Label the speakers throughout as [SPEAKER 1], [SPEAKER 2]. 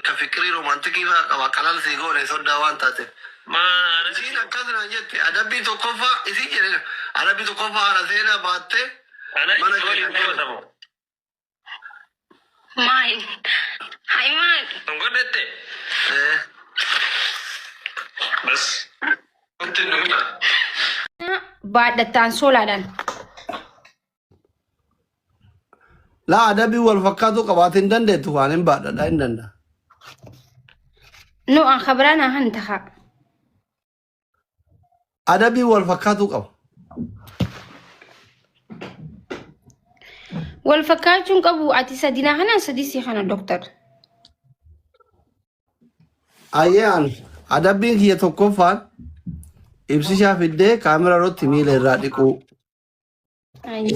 [SPEAKER 1] كفكري رومانتيكي وقلال سيغون يسود دوان تاتي ما نسين أكثر نجت أدبي تكوفا إذا جرينا أدبي تكوفا على زينة باتة أنا إقولي نقول ماين هاي ماين نقول دته بس كنت نقول
[SPEAKER 2] بعد التانسولا دان
[SPEAKER 3] لا أدبي والفكاتو قباتين دندتو وانين بعد داين دندا
[SPEAKER 2] نو أن خبرانا هنتخا
[SPEAKER 3] أدبي والفكاتو قب
[SPEAKER 2] والفكاتون قبو أتي سدينا هنا سديسي خنا دكتور
[SPEAKER 3] أيان أدبي هي تكوفان إبسي شافيدة كاميرا روتي ميل الراديكو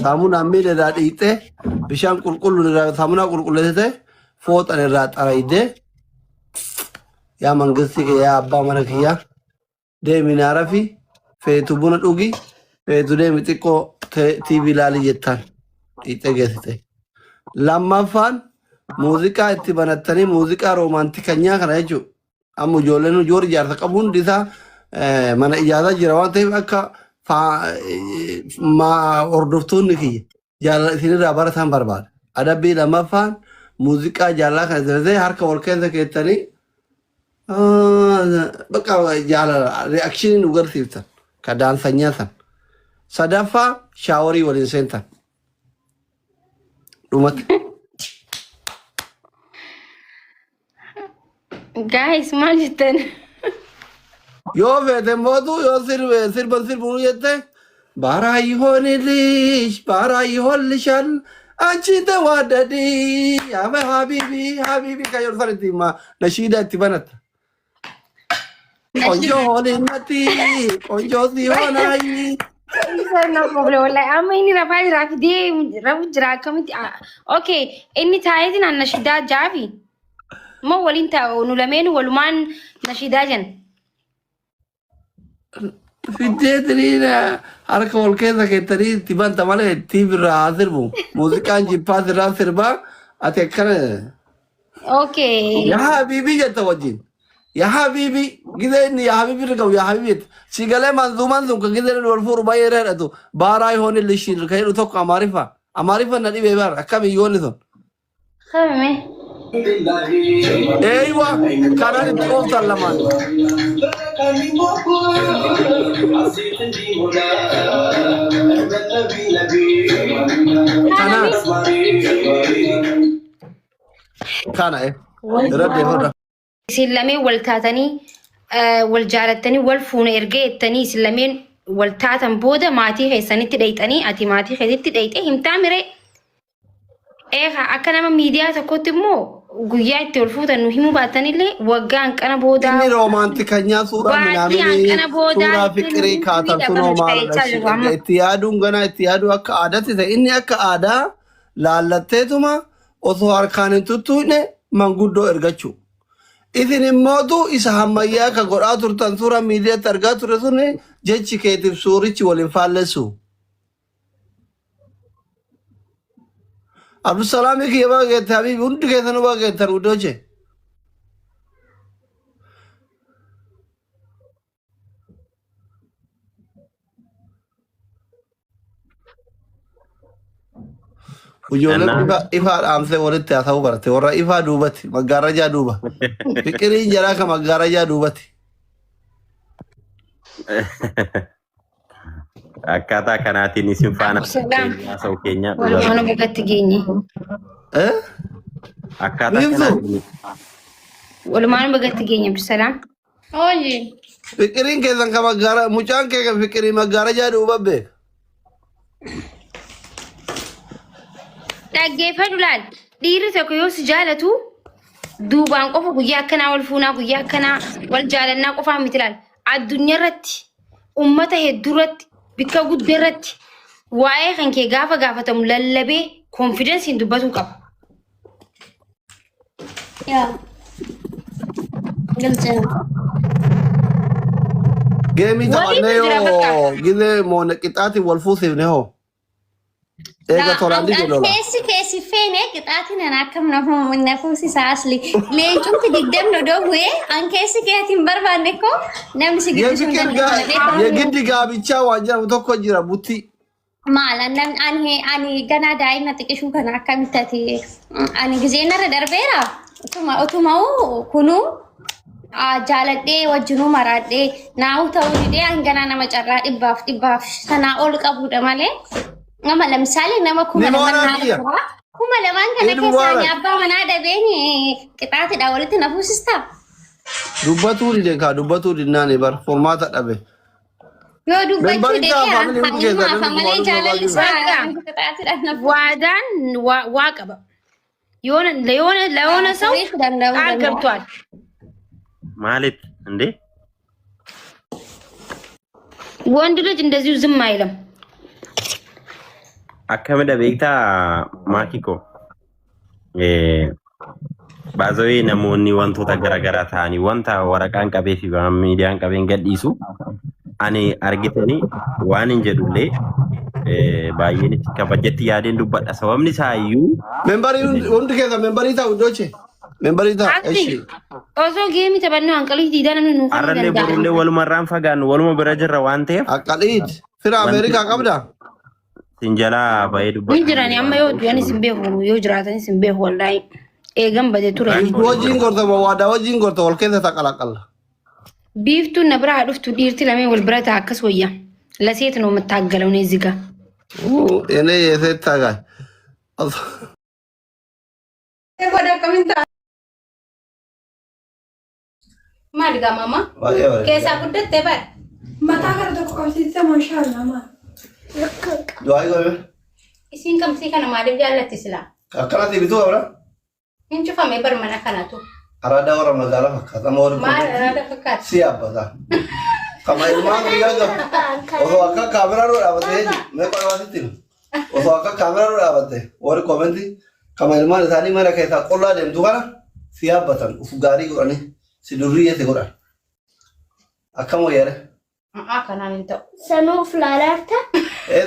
[SPEAKER 3] سامونا ميل الراديته بيشان كل سامونا كل فوت أنا رات أرايده يا منقصي يا أبا مركيا ده منارة في تبون الأوجي في تده متكو تي بلالي جتان إتجهته لما فان موسيقى اتبنتني موسيقى رومانتيكانيا كرايجو أمو جولنو جور جارتا كابون ديسا من إجازة جروان تي أكا ما أردفتون نكية جال ثاني رابر ثان برباد ada bi lama fan musika jala kan zai har ka walkan da ke tani baka jala reaction ugar sifta ka dan sanya san sadafa shawari walin senta dumat
[SPEAKER 2] guys malisten
[SPEAKER 3] yo vede modu yo sir bunu yette barai honilish barai holishan anchi tawadadi ya habibi kayor faritima nashida tibanat onjo holimati onjo dihonai
[SPEAKER 2] no problem wallahi amma inni rafai rafide rafu jira kamiti okay inni taayidin an nashida javi mo walinta nulamenu waluman nashida jan
[SPEAKER 3] Fidetri harka volkeza ke tari tiban tamale tibra azirbu musikan jipa zira sirba atekana
[SPEAKER 2] okay
[SPEAKER 3] ya habibi jata wajin ya habibi gideni ya habibi rikaw ya habibit sigale manzum ka gideni walfur bayere atu barai hone lishin khairu to amarifa nadi bebar akami yonison
[SPEAKER 2] khame
[SPEAKER 3] ايوه كان تقول سلمان كان ايه رد هذا
[SPEAKER 2] سلمي والتاتني والجارتني والفون ارجيتني سلمين والتاتن بودا ماتي هي سنتي ديتني اتي ماتي خديتي ديتي هم تعمري ايه اكنا ميديا تكوتمو guyyaatti ol fuutan nu himu baatanillee waggaan kana booda
[SPEAKER 3] inni romantikanya suuraa minamini suuraa fiqirii kaatan sunoo itti yaaduun gana itti yaadu akka aadaatti ta'e inni akka aadaa laallatteetuma osoo harkaan hin tuttuune manguddoo ergachuu isin immootu isa hammayyaa ka godhaa turtan suuraa miidiyaatti argaa ture sun jechi keetiif suurichi waliin faallessu Abdussalam ki yaba gete habibi undu ke thanu ba gete udoche ujola ifa amse wolte asaw barte wora ifa dubati magaraja duba fikiri jara ka magaraja dubati
[SPEAKER 4] akkaataa kanaatiin isin faana soo keenya
[SPEAKER 2] walumaan bagatti geenye
[SPEAKER 4] akkaataa kanaatiin
[SPEAKER 2] walumaan bagatti geenye Abdussalam
[SPEAKER 5] oye
[SPEAKER 3] fikirin ke san ka magara mucaan ke fikiri magaraja duba be
[SPEAKER 2] dhaggeeffadhu laal dhiirri tokko yoo si jaalatu duubaan qofa guyyaa akkanaa wal fuunaa guyyaa akkanaa wal jaalannaa qofaa miti laal addunyaa irratti ummata hedduu irratti bikka guddeerratti waa'ee kan kee gaafa gaafatamu lallabee konfidensiin dubbatu qaba.
[SPEAKER 5] yaa galchana
[SPEAKER 3] geemi taphanne yoo gide moona qixaati wal fuusifne hoo Ega torandi jedhola.
[SPEAKER 5] Keesi feene qixaatiin ana akkam nafuusi saasli leencumti digdam no dowwe an keesi keetiin barbaanne ko namni si gidduu
[SPEAKER 3] Yegiddi gaabichaa waan jedhamu tokko jira butti.
[SPEAKER 5] Maala nan ani gana daa'ima xiqqishuu kana akkamitti ani gizeenarra darbeera utuma kunu jaaladhee wajjinuu maraadhee naawu ta'uu didee hangana nama carraa dhibbaaf sanaa ol qabudha malee nama lamsaale nama kuma lamaan kana keessaa abbaa manaa dhabeen qixaatidha walitti na fuusista.
[SPEAKER 3] Dubbatuu dideen kaa dubbatuu dinnaani bar formaata dhabe.
[SPEAKER 5] Yoo dubbachuu didee malee jaalalli isaa qixaatidha na
[SPEAKER 2] waadaan waa qaba. ለሆነ ሰው ቃል ገብቷል
[SPEAKER 4] ማለት እንዴ
[SPEAKER 2] ወንድ ልጅ እንደዚሁ ዝም አይልም
[SPEAKER 4] አከመደ ቤታ ማኪኮ ባዘዌ ነሞኒ ወንቶታ ገራገራ ታኒ ወንታ ወረቃን ቀቤ ፊ ሚዲያን ቀቤን ገዲሱ አኔ አርጊተኒ ዋን እንጀዱሌ ባየኒ ከበጀት ያደን ዱባዳ ሰበምኒ ሳዩ
[SPEAKER 3] ሜምበሪ ወንድ ከዛ ሜምበሪ ታው ዶቼ ሜምበሪ ታ እሺ
[SPEAKER 2] ኦዞ ጌሚ ተበነው አንቀሊት ዲዳን ነው
[SPEAKER 4] አረለ ቦሩለ ወልመራን ፈጋን ወልሞ በረጀራ ዋንቴ
[SPEAKER 3] አቀሊት ፍራ አሜሪካ ቀብዳ
[SPEAKER 4] ሲንጀላ ባይዱ
[SPEAKER 2] እንጀራኒ አማዮ ያኒ ሲምቤ ሆኑ የጅራተኒ ሲምቤ ወላይ ኤገም በጀቱራ
[SPEAKER 3] ወጂን ጎርቶ ዋዳ ወጂን ጎርቶ ወልከተ ተቀላቀለ
[SPEAKER 2] ቢፍቱ ነብራ አዱፍቱ ዲርቲ ለሜ ወልብረታ አከስ ወያ ለሴት ነው የምታገለው ነው እዚህ ጋር
[SPEAKER 3] እኔ የሴት ታጋይ
[SPEAKER 5] ወደ ኮሜንት ማልጋ ማማ ከሳ ጉደት ተባል
[SPEAKER 6] ማታ ጋር ተቆጣጣ ማሻአላ ማ
[SPEAKER 3] ዱአይ ጎበ
[SPEAKER 5] isiin kamsi kana maaliif jaallatti sila
[SPEAKER 3] akkanatti bituu abra
[SPEAKER 5] hin cufame bar mana kanatu
[SPEAKER 3] arada wara magala fakkaata moori
[SPEAKER 5] maal arada fakkaata
[SPEAKER 3] si abbata kama ilmaan guyyaa osoo akka kaameraa dura dhaabatte mee qoraatitti osoo akka kaameraa dura dhaabatte warri koomenti kama ilmaan isaanii mana keessaa qollaa deemtu kana si abbatan uf gaarii godhanii si durriyyete godhan akkam wayyaare
[SPEAKER 5] kanaan hin ta'u
[SPEAKER 6] sanuuf laalaarta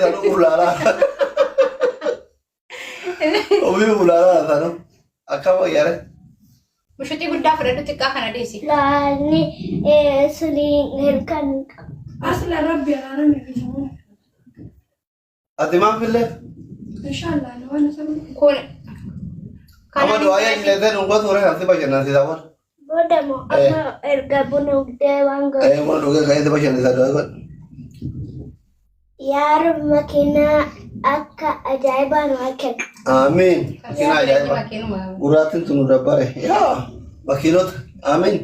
[SPEAKER 3] sanuuf laalaarta Obi ulala sanu akkam wayyaare
[SPEAKER 5] mushutii guddaa fudhadhu xiqqaa kana deesi
[SPEAKER 6] laani suni hirkan asla rabbi arana bisu
[SPEAKER 3] ati maan fille
[SPEAKER 6] inshallah no wana sabu
[SPEAKER 5] kun
[SPEAKER 3] kama doaya ilete nungo ture hansi bashana si dawar
[SPEAKER 6] bodamo amma erga bunu de wango
[SPEAKER 3] mo doge kaide bashana sa dawar
[SPEAKER 6] yar makina akka ajaiba no aken
[SPEAKER 3] amin makina ajaiba guratin tunu dabbare ya makinot amin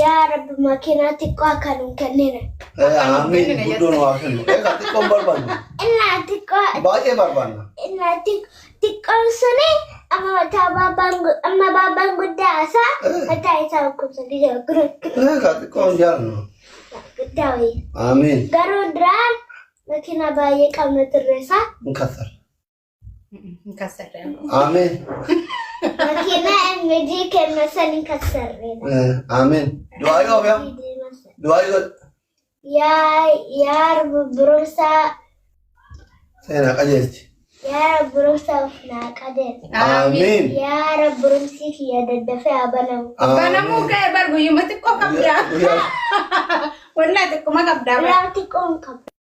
[SPEAKER 6] ya rab makina tikko akanun kannena
[SPEAKER 3] amin gudo no aken kati kom barban
[SPEAKER 6] illa tikko
[SPEAKER 3] baaje barban
[SPEAKER 6] illa tikko sune amma baban gudasa kata isa ko sadi guru
[SPEAKER 3] kati kom jarno
[SPEAKER 6] gudawi
[SPEAKER 3] amin
[SPEAKER 6] garu dran makina baye kamne teresa
[SPEAKER 3] nkasar
[SPEAKER 5] kasar
[SPEAKER 3] amin
[SPEAKER 6] makina MG ke masani kasar
[SPEAKER 3] amin doayo ya doayo
[SPEAKER 6] ya rab brusa
[SPEAKER 3] sena kajechi
[SPEAKER 6] ya rab brusa na kadet
[SPEAKER 3] amin
[SPEAKER 6] ya rab brusi ya daddafe
[SPEAKER 5] abanamu kay bargu yumati ko kabda wallahi ko magabda
[SPEAKER 6] rati ko kabda